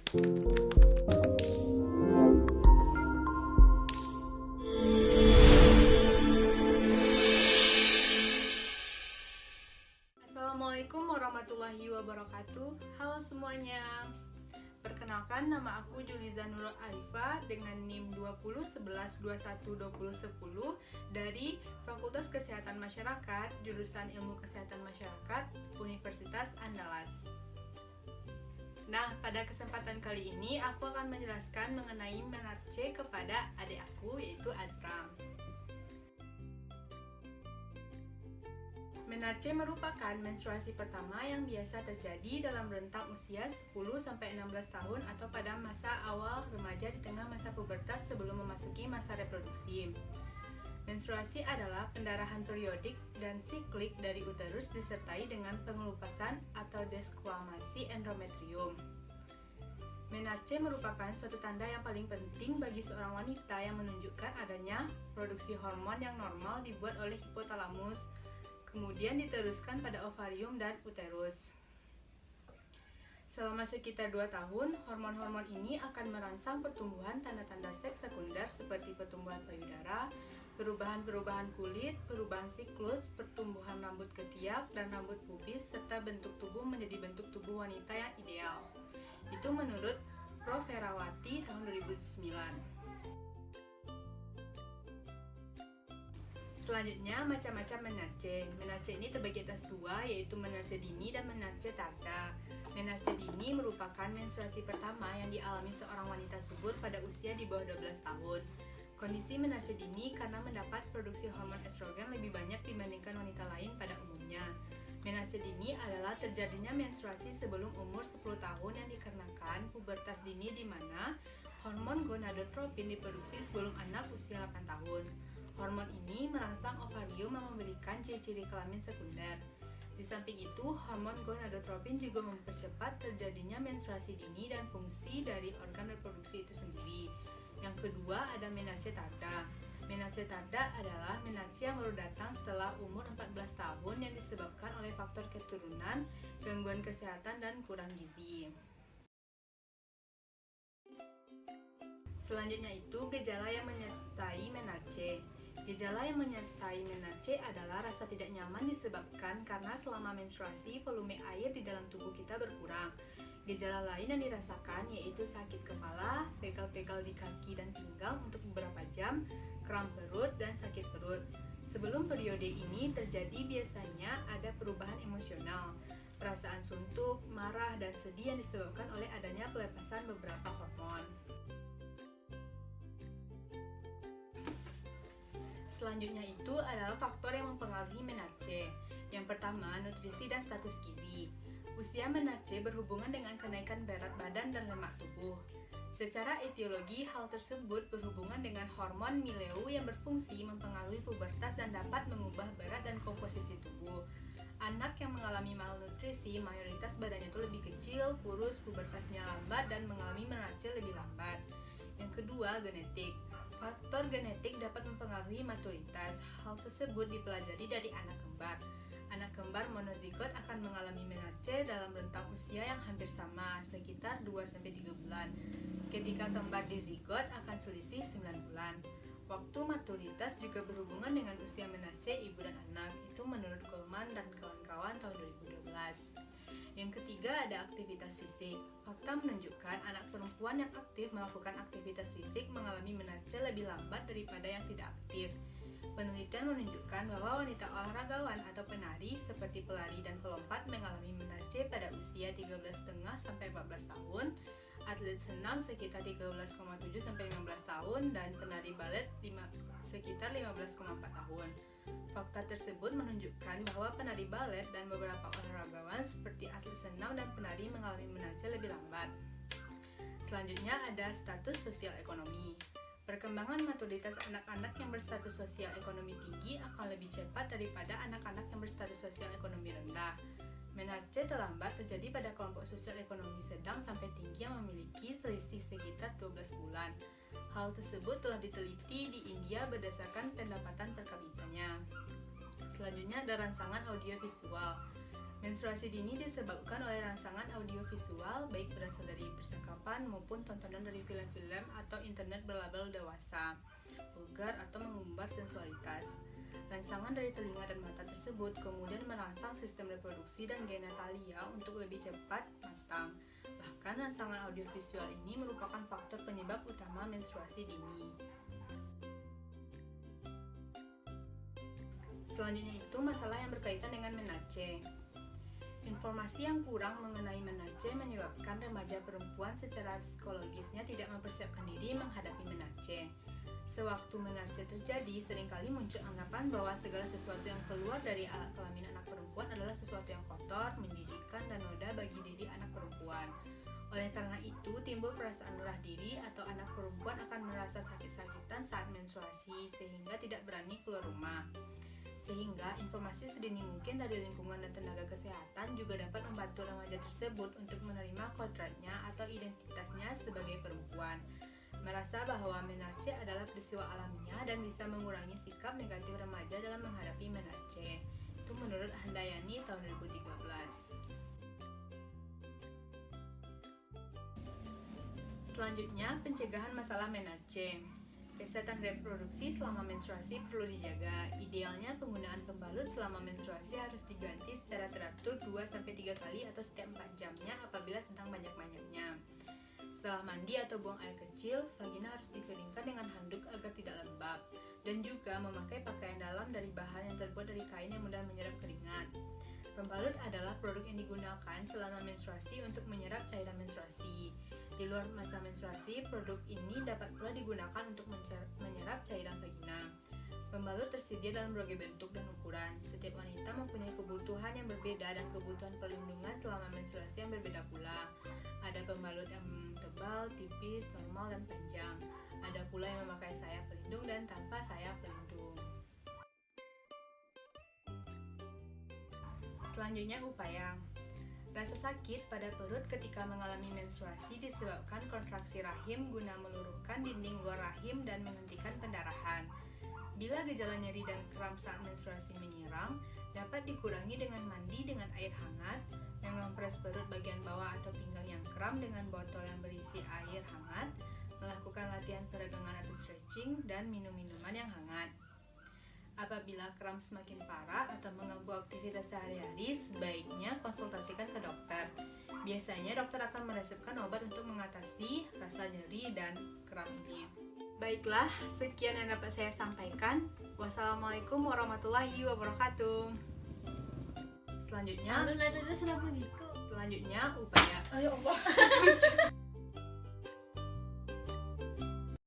Assalamualaikum warahmatullahi wabarakatuh. Halo semuanya. Perkenalkan, nama aku Juliza Nurul Arifah dengan NIM 2011212010 dari Fakultas Kesehatan Masyarakat, jurusan Ilmu Kesehatan Masyarakat, Universitas Andalas. Nah, pada kesempatan kali ini aku akan menjelaskan mengenai menarche kepada adik aku, yaitu Azram. Menarche merupakan menstruasi pertama yang biasa terjadi dalam rentang usia 10-16 tahun atau pada masa awal remaja di tengah masa pubertas sebelum memasuki masa reproduksi. Menstruasi adalah pendarahan periodik dan siklik dari uterus disertai dengan pengelupasan atau desquamasi endometrium. Menarche merupakan suatu tanda yang paling penting bagi seorang wanita yang menunjukkan adanya produksi hormon yang normal dibuat oleh hipotalamus, kemudian diteruskan pada ovarium dan uterus. Selama sekitar 2 tahun, hormon-hormon ini akan merangsang pertumbuhan tanda-tanda seks sekunder seperti pertumbuhan payudara, perubahan-perubahan kulit, perubahan siklus, pertumbuhan rambut ketiak dan rambut pubis, serta bentuk tubuh menjadi bentuk tubuh wanita yang ideal. Itu menurut Prof. Herawati tahun 2009. Selanjutnya, macam-macam menarche. Menarche ini terbagi atas dua, yaitu menarche dini dan menarche tarda. Menarche dini merupakan menstruasi pertama yang dialami seorang wanita subur pada usia di bawah 12 tahun. Kondisi menarche dini karena mendapat produksi hormon estrogen lebih banyak dibandingkan wanita lain pada umumnya. Menarche dini adalah terjadinya menstruasi sebelum umur 10 tahun yang dikarenakan pubertas dini di mana hormon gonadotropin diproduksi sebelum anak usia 8 tahun. Hormon ini merangsang ovarium yang memberikan ciri-ciri kelamin sekunder. Di samping itu, hormon gonadotropin juga mempercepat terjadinya menstruasi dini dan fungsi dari organ reproduksi itu sendiri. Yang kedua, ada menarche tarda. Menarche tarda adalah menarche yang baru datang setelah umur 14 tahun yang disebabkan oleh faktor keturunan, gangguan kesehatan, dan kurang gizi. Selanjutnya itu gejala yang menyertai menarche. Gejala yang menyertai menarche adalah rasa tidak nyaman disebabkan karena selama menstruasi volume air di dalam tubuh kita berkurang. Gejala lain yang dirasakan yaitu sakit kepala, pegal-pegal di kaki dan pinggang untuk beberapa jam, kram perut, dan sakit perut. Sebelum periode ini terjadi biasanya ada perubahan emosional, perasaan suntuk, marah, dan sedih yang disebabkan oleh adanya pelepasan beberapa hormon. Selanjutnya itu adalah faktor yang mempengaruhi menarche. Yang pertama, nutrisi dan status gizi. Usia menarche berhubungan dengan kenaikan berat badan dan lemak tubuh. Secara etiologi, hal tersebut berhubungan dengan hormon mileu yang berfungsi mempengaruhi pubertas dan dapat mengubah berat dan komposisi tubuh. Anak yang mengalami malnutrisi, mayoritas badannya itu lebih kecil, kurus, pubertasnya lambat, dan mengalami menarche lebih lambat. Yang kedua, genetik. Faktor genetik dapat mempengaruhi maturitas. Hal tersebut dipelajari dari anak kembar. Anak kembar monozigot akan mengalami menarche dalam rentang usia yang hampir sama, sekitar 2-3 bulan. Ketika kembar dizigot akan selisih 9 bulan. Waktu maturitas juga berhubungan dengan usia menarche ibu dan anak. Itu menurut Coleman dan kawan-kawan tahun 2012. Yang ketiga ada aktivitas fisik. Fakta menunjukkan anak perempuan yang aktif melakukan aktivitas fisik mengalami menarche lebih lambat daripada yang tidak aktif. Penelitian menunjukkan bahwa wanita olahragawan atau penari seperti pelari dan pelompat mengalami menarche pada usia 13,5-14 tahun, atlet senam sekitar 13,7-15 tahun, dan penari balet sekitar 15,4 tahun. Fakta tersebut menunjukkan bahwa penari balet dan beberapa olahragawan seperti atlet senam dan penari mengalami menarche lebih lambat. Selanjutnya ada status sosial ekonomi. Perkembangan maturitas anak-anak yang berstatus sosial ekonomi tinggi akan lebih cepat daripada anak-anak yang berstatus sosial ekonomi rendah. Menarche terlambat terjadi pada kelompok sosial ekonomi sedang sampai tinggi yang memiliki selisih sekitar 12 bulan. Hal tersebut telah diteliti di India berdasarkan pendapatan per kapitanya. Selanjutnya ada rangsangan audiovisual. Menstruasi dini disebabkan oleh rangsangan audiovisual baik berasal dari percakapan maupun tontonan dari film-film atau internet berlabel dewasa, vulgar atau mengumbar sensualitas. Rangsangan dari telinga dan mata tersebut kemudian merangsang sistem reproduksi dan genitalia untuk lebih cepat matang. Bahkan rangsangan audiovisual ini merupakan faktor penyebab utama menstruasi dini. Selanjutnya itu masalah yang berkaitan dengan menarche. Informasi yang kurang mengenai menarche menyebabkan remaja perempuan secara psikologisnya tidak mempersiapkan diri menghadapi menarche. Sewaktu menarche terjadi, seringkali muncul anggapan bahwa segala sesuatu yang keluar dari alat kelamin anak perempuan adalah sesuatu yang kotor, menjijikkan, dan noda bagi diri anak perempuan. Oleh karena itu, timbul perasaan rendah diri atau anak perempuan akan merasa sakit-sakitan saat menstruasi sehingga tidak berani keluar rumah. Sehingga informasi sedini mungkin dari lingkungan dan tenaga kesehatan juga dapat membantu remaja tersebut untuk menerima kodratnya atau identitasnya sebagai perempuan, merasa bahwa menarche adalah peristiwa alamiah dan bisa mengurangi sikap negatif remaja dalam menghadapi menarche. Itu menurut Handayani tahun 2013. Selanjutnya, pencegahan masalah menarche. Kesehatan reproduksi selama menstruasi perlu dijaga. Idealnya penggunaan pembalut selama menstruasi harus diganti secara teratur 2-3 kali atau setiap 4 jamnya apabila sedang banyak-banyaknya. Setelah mandi atau buang air kecil, vagina harus dikeringkan dengan handuk agar tidak lembab, dan juga memakai pakaian dalam dari bahan yang terbuat dari kain yang mudah menyerap keringat. Pembalut adalah produk yang digunakan selama menstruasi untuk menyerap cairan menstruasi. Di luar masa menstruasi, produk ini dapat pula digunakan untuk menyerap cairan vagina. Pembalut tersedia dalam berbagai bentuk dan ukuran. Setiap wanita mempunyai kebutuhan yang berbeda dan kebutuhan perlindungan selama menstruasi yang berbeda pula. Ada pembalut yang tebal, tipis, normal, dan panjang. Ada pula yang memakai sayap pelindung dan tanpa sayap pelindung. Selanjutnya, upaya. Rasa sakit pada perut ketika mengalami menstruasi disebabkan kontraksi rahim guna meluruhkan dinding luar rahim dan menghentikan pendarahan. Bila gejala nyeri dan kram saat menstruasi menyerang, dapat dikurangi dengan mandi dengan air hangat, mengompres perut bagian bawah atau pinggang yang kram dengan botol yang berisi air hangat, melakukan latihan peregangan atau stretching, dan minum minuman yang hangat. Apabila kram semakin parah atau mengganggu aktivitas sehari-hari, sebaiknya konsultasikan ke dokter. Biasanya dokter akan meresepkan obat untuk mengatasi rasa nyeri dan kram ini. Baiklah, sekian yang dapat saya sampaikan. Wassalamualaikum warahmatullahi wabarakatuh. Selanjutnya, upaya. Oh ya Allah.